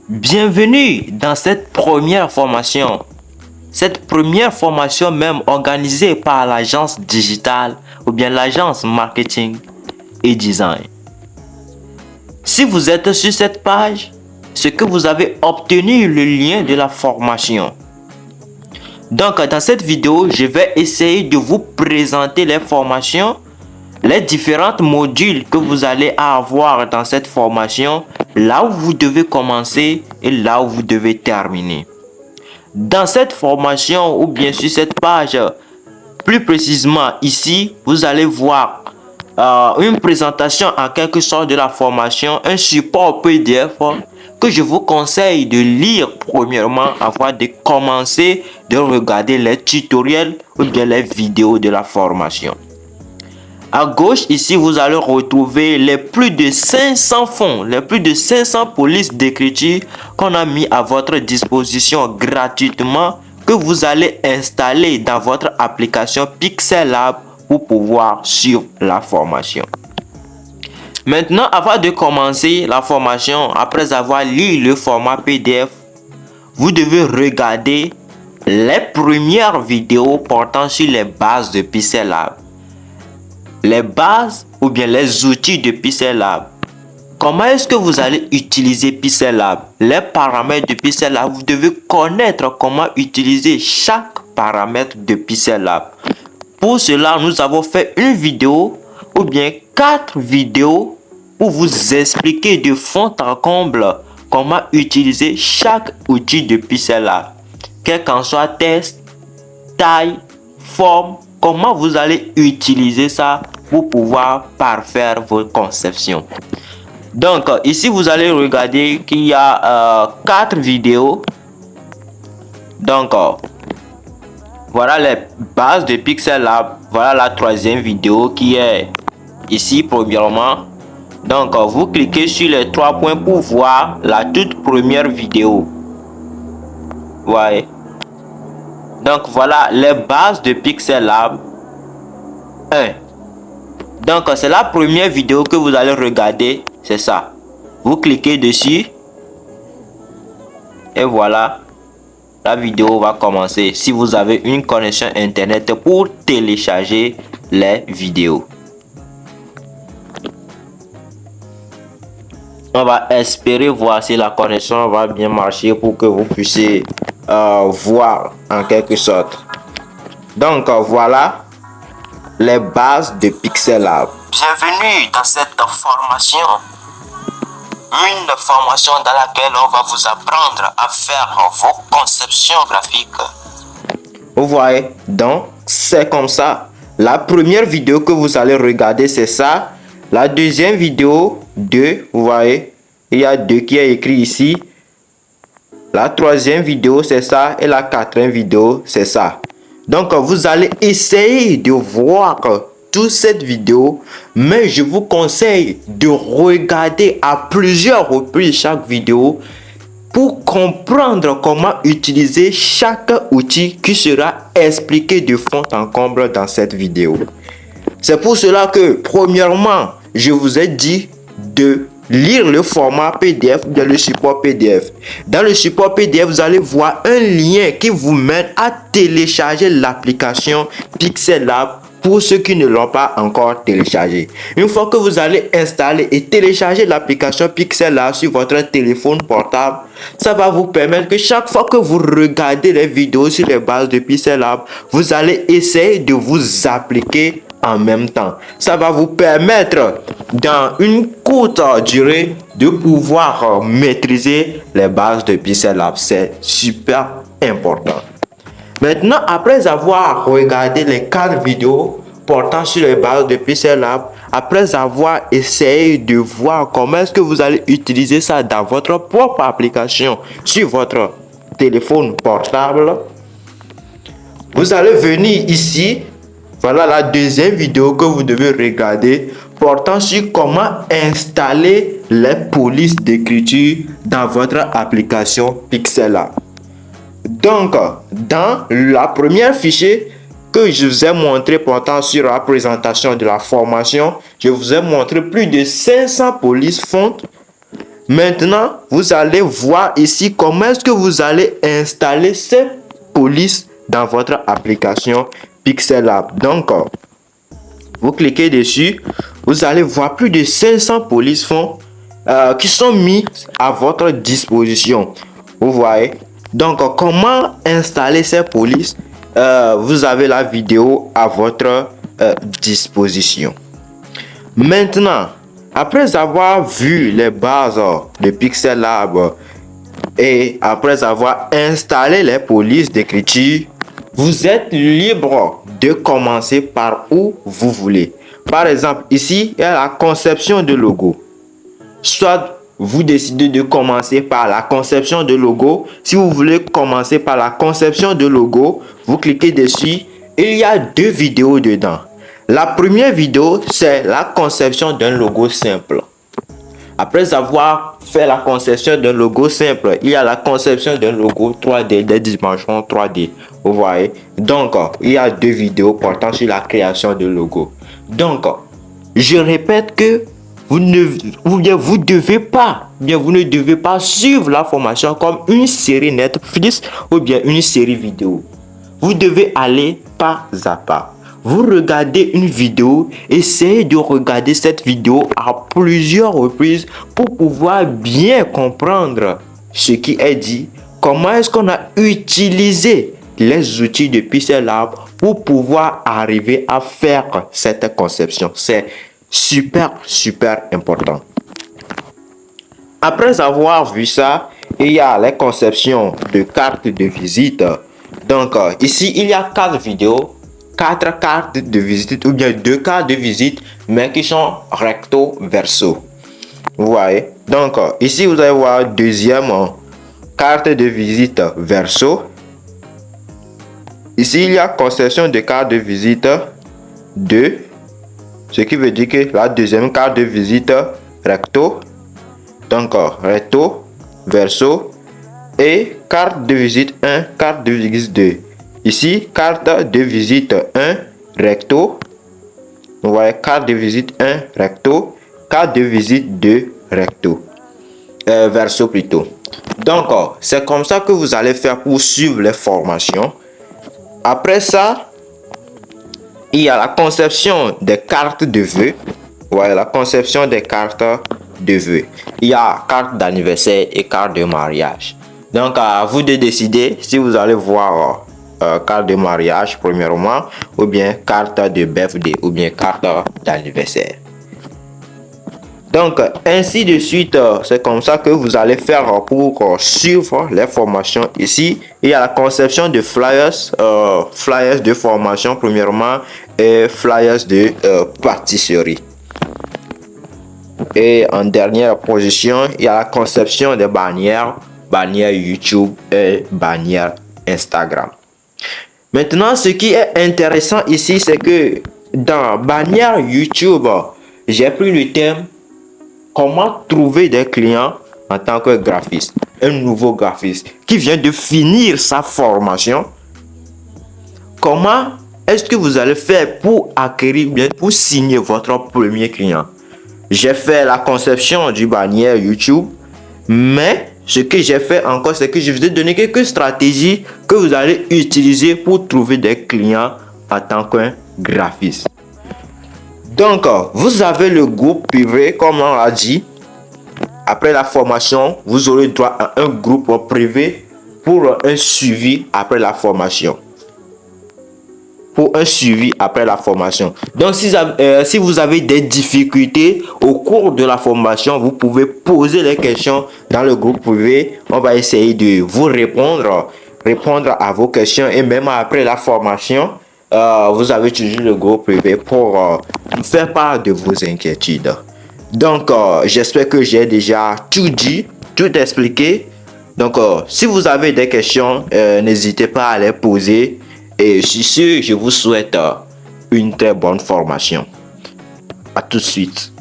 Bienvenue dans cette première formation. Cette première formation même organisée par l'agence digitale ou bien l'agence marketing et design. Si vous êtes sur cette page, c'est que vous avez obtenu le lien de la formation. Donc dans cette vidéo, je vais essayer de vous présenter les formations, les différents modules que vous allez avoir dans cette formation, là où vous devez commencer et là où vous devez terminer. Dans cette formation ou bien sur cette page, plus précisément ici, vous allez voir une présentation en quelque sorte de la formation, un support PDF que je vous conseille de lire premièrement avant de commencer de regarder les tutoriels ou bien les vidéos de la formation. À gauche, ici, vous allez retrouver les plus de 500 fonds, les plus de 500 polices d'écriture qu'on a mis à votre disposition gratuitement, que vous allez installer dans votre application Pixel Lab pour pouvoir suivre la formation. Maintenant, avant de commencer la formation, après avoir lu le format PDF, vous devez regarder les premières vidéos portant sur les bases de Pixel Lab. Les bases ou bien les outils de Pixel Lab. Comment est-ce que vous allez utiliser Pixel Lab? Les paramètres de Pixel Lab, vous devez connaître comment utiliser chaque paramètre de Pixel Lab. Pour cela, nous avons fait une vidéo ou bien 4 vidéos pour vous expliquer de fond en comble comment utiliser chaque outil de Pixel Lab. Quel qu'en soit texte, taille, forme, comment vous allez utiliser ça pour pouvoir parfaire vos conceptions. Donc ici vous allez regarder qu'il y a 4 vidéos. Donc voilà les bases de Pixel Lab. Voilà la 3e vidéo qui est ici premièrement. Donc vous cliquez sur les 3 points pour voir la toute première vidéo. Ouais. Donc voilà les bases de Pixel Lab 1. Donc c'est la première vidéo que vous allez regarder, c'est ça. Vous cliquez dessus et voilà, la vidéo va commencer. Si vous avez une connexion internet pour télécharger les vidéos, on va espérer voir si la connexion va bien marcher pour que vous puissiez voir en quelque sorte. Donc voilà les bases de Pixel Lab. Bienvenue dans cette formation. Une formation dans laquelle on va vous apprendre à faire vos conceptions graphiques. Vous voyez, donc c'est comme ça. La première vidéo que vous allez regarder, c'est ça. La deuxième vidéo, 2, vous voyez, il y a 2 qui est écrit ici. La 3e vidéo, c'est ça. Et la 4e vidéo, c'est ça. Donc, vous allez essayer de voir toute cette vidéo, mais je vous conseille de regarder à plusieurs reprises chaque vidéo pour comprendre comment utiliser chaque outil qui sera expliqué de fond en comble dans cette vidéo. C'est pour cela que, premièrement, je vous ai dit de lire le format PDF de le support PDF. Dans le support PDF, vous allez voir un lien qui vous mène à télécharger l'application Pixel Lab pour ceux qui ne l'ont pas encore téléchargé. Une fois que vous allez installer et télécharger l'application Pixel Lab sur votre téléphone portable, ça va vous permettre que chaque fois que vous regardez les vidéos sur les bases de Pixel Lab, vous allez essayer de vous appliquer en même temps. Ça va vous permettre dans une courte durée de pouvoir maîtriser les bases de Pixel Lab. C'est super important. Maintenant, après avoir regardé les 4 vidéos portant sur les bases de Pixel Lab, après avoir essayé de voir comment est-ce que vous allez utiliser ça dans votre propre application sur votre téléphone portable, vous allez venir ici. Voilà la 2e vidéo que vous devez regarder portant sur comment installer les polices d'écriture dans votre application Pixel Lab. Donc, dans la première fichier que je vous ai montré pourtant sur la présentation de la formation, je vous ai montré plus de 500 police fonts. Maintenant, vous allez voir ici comment est-ce que vous allez installer ces polices dans votre application Pixel Lab. Donc, vous cliquez dessus, vous allez voir plus de 500 police fonts qui sont mis à votre disposition. Vous voyez. Donc, comment installer ces polices? Vous avez la vidéo à votre disposition. Maintenant, après avoir vu les bases de Pixel Lab et après avoir installé les polices d'écriture, vous êtes libre de commencer par où vous voulez. Par exemple, ici, il y a la conception de logo. Soit vous décidez de commencer par la conception de logo. Si vous voulez commencer par la conception de logo, vous cliquez dessus. Il y a 2 vidéos dedans. La première vidéo, c'est la conception d'un logo simple. Après avoir fait la conception d'un logo simple, il y a la conception d'un logo 3D, des dimensions 3D. Vous voyez. Donc, il y a 2 vidéos portant sur la création de logo. Donc, je répète que vous ne devez pas suivre la formation comme une série Netflix ou bien une série vidéo. Vous devez aller pas à pas. Vous regardez une vidéo, essayez de regarder cette vidéo à plusieurs reprises pour pouvoir bien comprendre ce qui est dit, comment est-ce qu'on a utilisé les outils de Pixel Lab pour pouvoir arriver à faire cette conception. C'est super important. Après avoir vu ça, il y a les conceptions de cartes de visite. Donc ici, il y a 4 vidéos. 4 cartes de visite ou bien 2 cartes de visite mais qui sont recto verso. Vous voyez. Donc ici vous allez voir deuxième carte de visite verso. Ici il y a conception de carte de visite 2, ce qui veut dire que la deuxième carte de visite recto. Donc recto verso et carte de visite 1, carte de visite 2. Ici, carte de visite 1 recto. Vous voyez, carte de visite 1 recto, carte de visite 2 recto. Verso plutôt. Donc, c'est comme ça que vous allez faire pour suivre les formations. Après ça, il y a la conception des cartes de vœux. Vous voyez, la conception des cartes de vœux. Il y a carte d'anniversaire et carte de mariage. Donc, à vous de décider si vous allez voir carte de mariage premièrement ou bien carte de birthday ou bien carte d'anniversaire. Donc ainsi de suite, c'est comme ça que vous allez faire pour suivre les formations. Ici il y a la conception de flyers, flyers de formation premièrement et flyers de pâtisserie. Et en dernière position, il y a la conception des bannières, bannières YouTube et bannières Instagram. Maintenant, ce qui est intéressant ici, c'est que dans bannière YouTube, j'ai pris le thème comment trouver des clients en tant que graphiste. Un nouveau graphiste qui vient de finir sa formation. Comment est-ce que vous allez faire pour acquérir, bien pour signer votre premier client? J'ai fait la conception du bannière YouTube, mais ce que j'ai fait encore, c'est que je vous ai donné quelques stratégies que vous allez utiliser pour trouver des clients en tant qu'un graphiste. Donc, vous avez le groupe privé, comme on l'a dit. Après la formation, vous aurez droit à un groupe privé pour un suivi après la formation. Donc, si vous avez des difficultés au cours de la formation, vous pouvez poser les questions dans le groupe privé. On va essayer de vous répondre à vos questions. Et même après la formation, vous avez toujours le groupe privé pour faire part de vos inquiétudes. Donc, j'espère que j'ai déjà tout dit, tout expliqué. Donc, si vous avez des questions, n'hésitez pas à les poser. Et sur ce, je vous souhaite une très bonne formation. À tout de suite.